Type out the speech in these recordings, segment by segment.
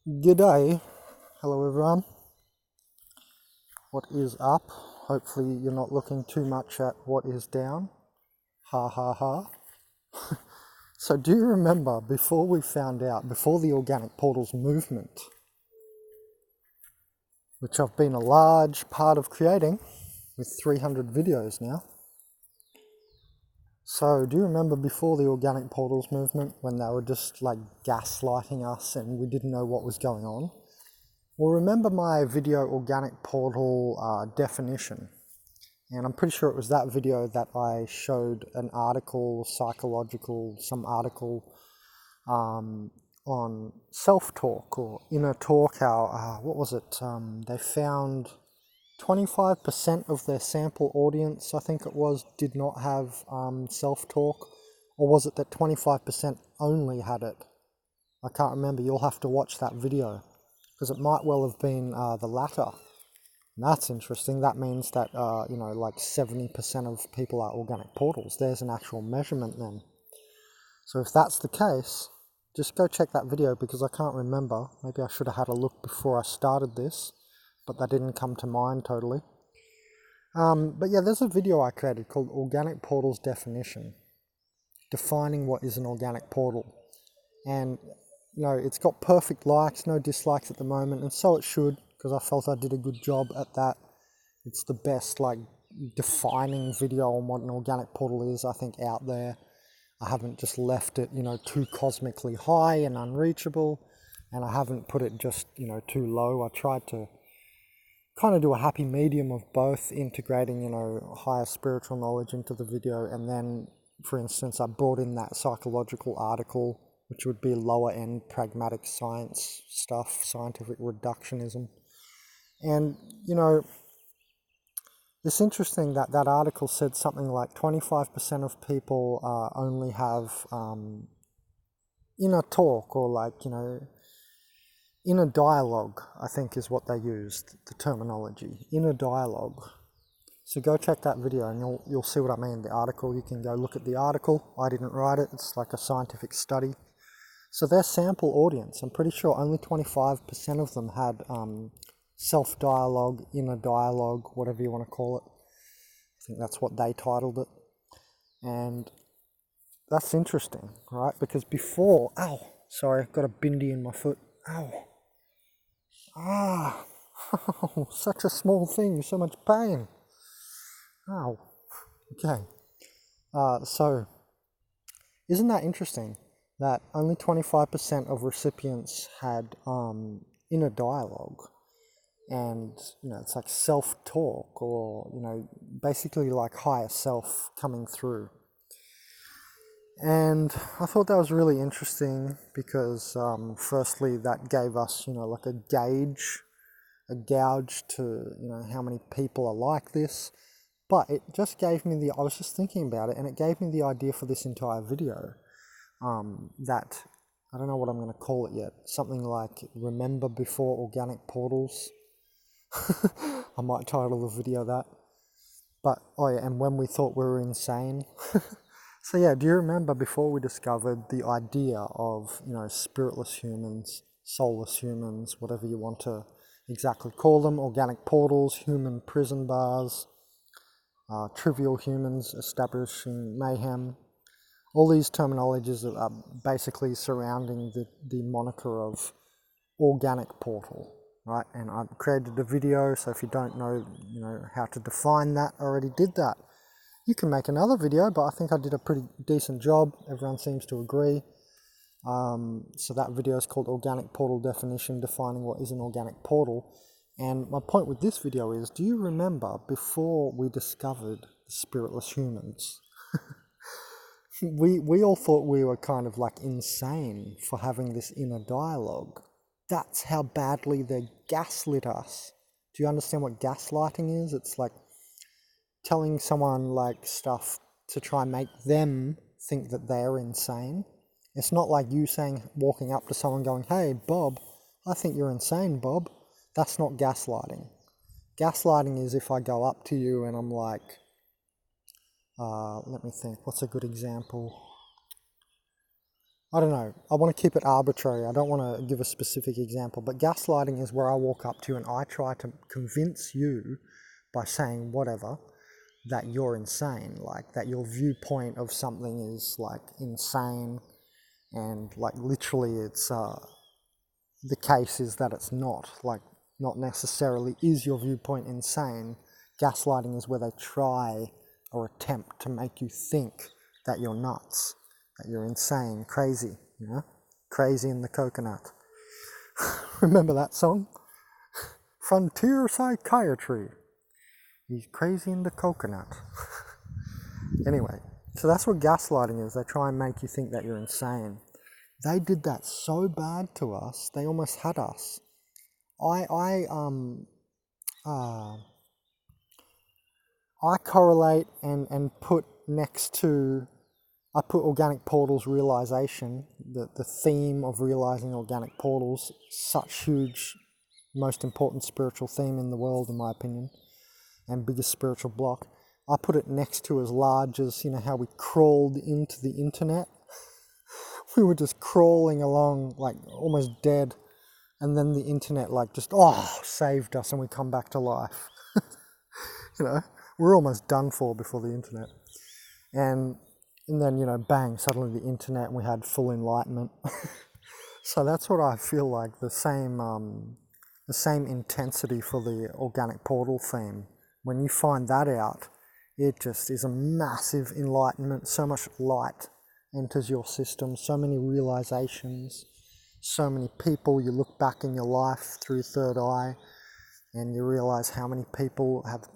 G'day, hello everyone. What is up? Hopefully you're not looking too much at what is down. Ha ha ha. So do you remember before the organic portals movement, which I've been a large part of creating with 300 videos now. So do you remember before the organic portals movement when they were just like gaslighting us and we didn't know what was going on? Well, remember my video organic portal definition, and I'm pretty sure it was that video that I showed an article, some article on self-talk or inner talk, how, what was it, they found 25% of their sample audience, I think it was, did not have self-talk, or was it that 25% only had it? I can't remember, you'll have to watch that video, because it might well have been the latter. And that's interesting. That means that, like 70% of people are organic portals. There's an actual measurement then. So if that's the case, just go check that video, because I can't remember. Maybe I should have had a look before I started this, but that didn't come to mind totally. But yeah, there's a video I created called Organic Portals Definition, defining what is an organic portal. And it's got perfect likes, no dislikes at the moment, and so it should, because I felt I did a good job at that. It's the best defining video on what an organic portal is, I think, out there. I haven't just left it, too cosmically high and unreachable, and I haven't put it just, too low. I tried to kind of do a happy medium of both, integrating, higher spiritual knowledge into the video, and then, for instance, I brought in that psychological article, which would be lower end pragmatic science stuff, scientific reductionism. And, it's interesting that that article said something like 25% of people only have inner talk, or inner dialogue, I think is what they used, the terminology, inner dialogue. So go check that video and you'll see what I mean, the article. You can go look at the article. I didn't write it. It's like a scientific study. So their sample audience, I'm pretty sure only 25% of them had self-dialogue, inner dialogue, whatever you want to call it. I think that's what they titled it. And that's interesting, right? Because before, sorry, I've got a bindi in my foot. Such a small thing, so much pain. Okay. So, isn't that interesting that only 25% of recipients had inner dialogue? And, it's like self-talk, or, basically like higher self coming through. And I thought that was really interesting because, firstly, that gave us, like a gauge to, how many people are like this. But it just gave me I was just thinking about it, and it gave me the idea for this entire video, that, I don't know what I'm going to call it yet, something like Remember Before Organic Portals. I might title the video that. But, and when we thought we were insane. So yeah, do you remember before we discovered the idea of, spiritless humans, soulless humans, whatever you want to exactly call them, organic portals, human prison bars, trivial humans establishing mayhem, all these terminologies are basically surrounding the moniker of organic portal, right? And I've created a video, so if you don't know, how to define that, I already did that. You can make another video, but I think I did a pretty decent job. Everyone seems to agree. So that video is called Organic Portal Definition, defining what is an organic portal. And my point with this video is, do you remember before we discovered the spiritless humans, we all thought we were kind of like insane for having this inner dialogue. That's how badly they gaslit us. Do you understand what gaslighting is? It's like telling someone stuff to try and make them think that they're insane. It's not like you walking up to someone going, "Hey, Bob, I think you're insane, Bob." That's not gaslighting. Gaslighting is if I go up to you and I'm like, let me think, what's a good example? I don't know, I want to keep it arbitrary. I don't want to give a specific example, but gaslighting is where I walk up to you and I try to convince you by saying whatever that you're insane, like that your viewpoint of something is like insane, and like literally it's the case is that it's not, like not necessarily is your viewpoint insane. Gaslighting is where they try or attempt to make you think that you're nuts, that you're insane, crazy, crazy in the coconut. Remember that song? Frontier psychiatry. He's crazy in the coconut. Anyway, so that's what gaslighting is. They try and make you think that you're insane. They did that so bad to us, they almost had us. I correlate and put next to, I put organic portals realization, the theme of realizing organic portals, such huge, most important spiritual theme in the world, in my opinion, and biggest spiritual block. I put it next to as large as, how we crawled into the internet. We were just crawling along, like almost dead, and then the internet like just saved us, and we come back to life. We're almost done for before the internet, and then bang, suddenly the internet, and we had full enlightenment. So that's what I feel like, the same intensity for the organic portal theme. When you find that out, it just is a massive enlightenment. So much light enters your system, so many realizations, so many people. You look back in your life through third eye and you realize how many people have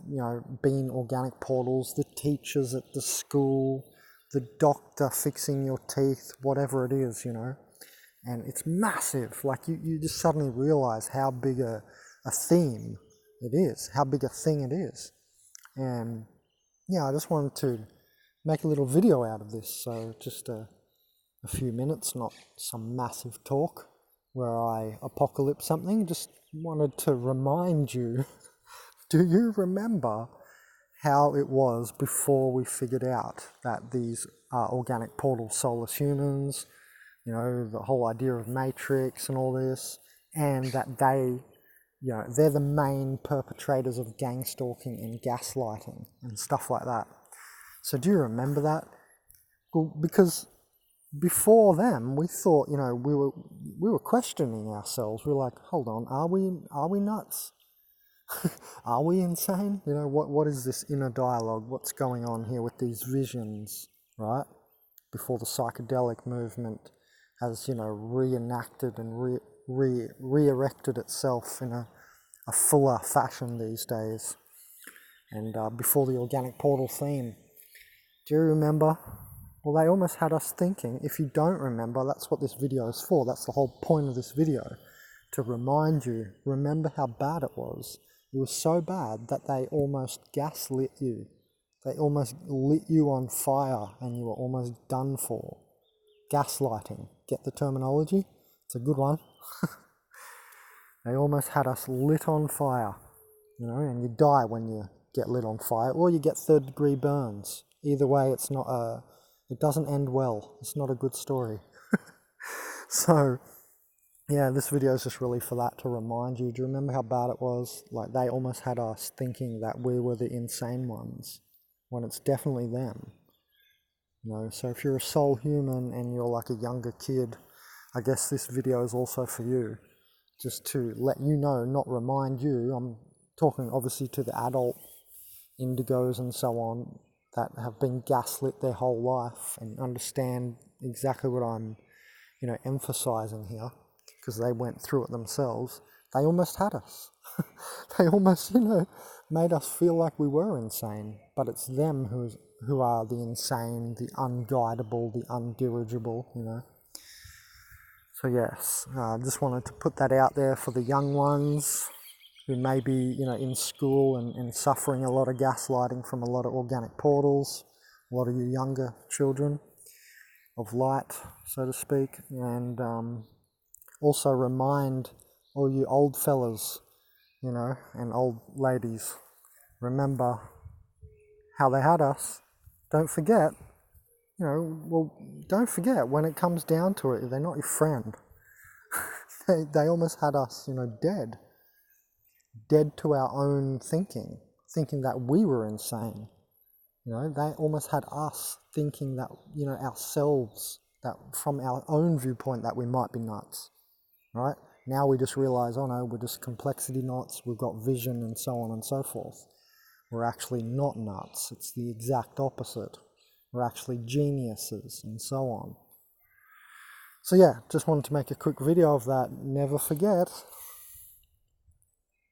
been organic portals, the teachers at the school, the doctor fixing your teeth, whatever it is, and it's massive. Like you just suddenly realize how big a theme it is, how big a thing it is. And I just wanted to make a little video out of this, so just a few minutes, not some massive talk where I apocalypse something. Just wanted to remind you, do you remember how it was before we figured out that these are organic portal soulless humans, the whole idea of Matrix and all this, and that they're the main perpetrators of gang stalking and gaslighting and stuff like that. So do you remember that? Well, because before them, we thought, we were questioning ourselves. We were like, hold on, are we nuts? Are we insane? What is this inner dialogue? What's going on here with these visions, right? Before the psychedelic movement has, reenacted and re-erected itself in a fuller fashion these days. And before the organic portal theme. Do you remember? Well, they almost had us thinking. If you don't remember, that's what this video is for. That's the whole point of this video. To remind you, remember how bad it was. It was so bad that they almost gaslit you. They almost lit you on fire and you were almost done for. Gaslighting. Get the terminology? It's a good one. They almost had us lit on fire. And you die when you get lit on fire, or you get third-degree burns. Either way, it doesn't end well. It's not a good story. So, this video is just really for that, to remind you. Do you remember how bad it was? Like, they almost had us thinking that we were the insane ones, when it's definitely them. So if you're a soul human and you're like a younger kid, I guess this video is also for you. Just to let you know, not remind you. I'm talking obviously to the adult indigos and so on that have been gaslit their whole life and understand exactly what I'm, emphasizing here, because they went through it themselves. They almost had us. They almost, made us feel like we were insane. But it's them who are the insane, the unguidable, the undirigible, So yes, I just wanted to put that out there for the young ones who may be, in school and suffering a lot of gaslighting from a lot of organic portals, a lot of you younger children of light, so to speak, and also remind all you old fellas, and old ladies, remember how they had us. Don't forget. You know, well, don't forget, when it comes down to it, they're not your friend. They almost had us, you know, dead to our own thinking that we were insane. You know, they almost had us thinking that, you know, ourselves, that from our own viewpoint, that we might be nuts, right? Now we just realize, oh no, we're just complexity knots, we've got vision and so on and so forth. We're actually not nuts. It's the exact opposite. We're actually geniuses and so on. So yeah, just wanted to make a quick video of that. Never forget,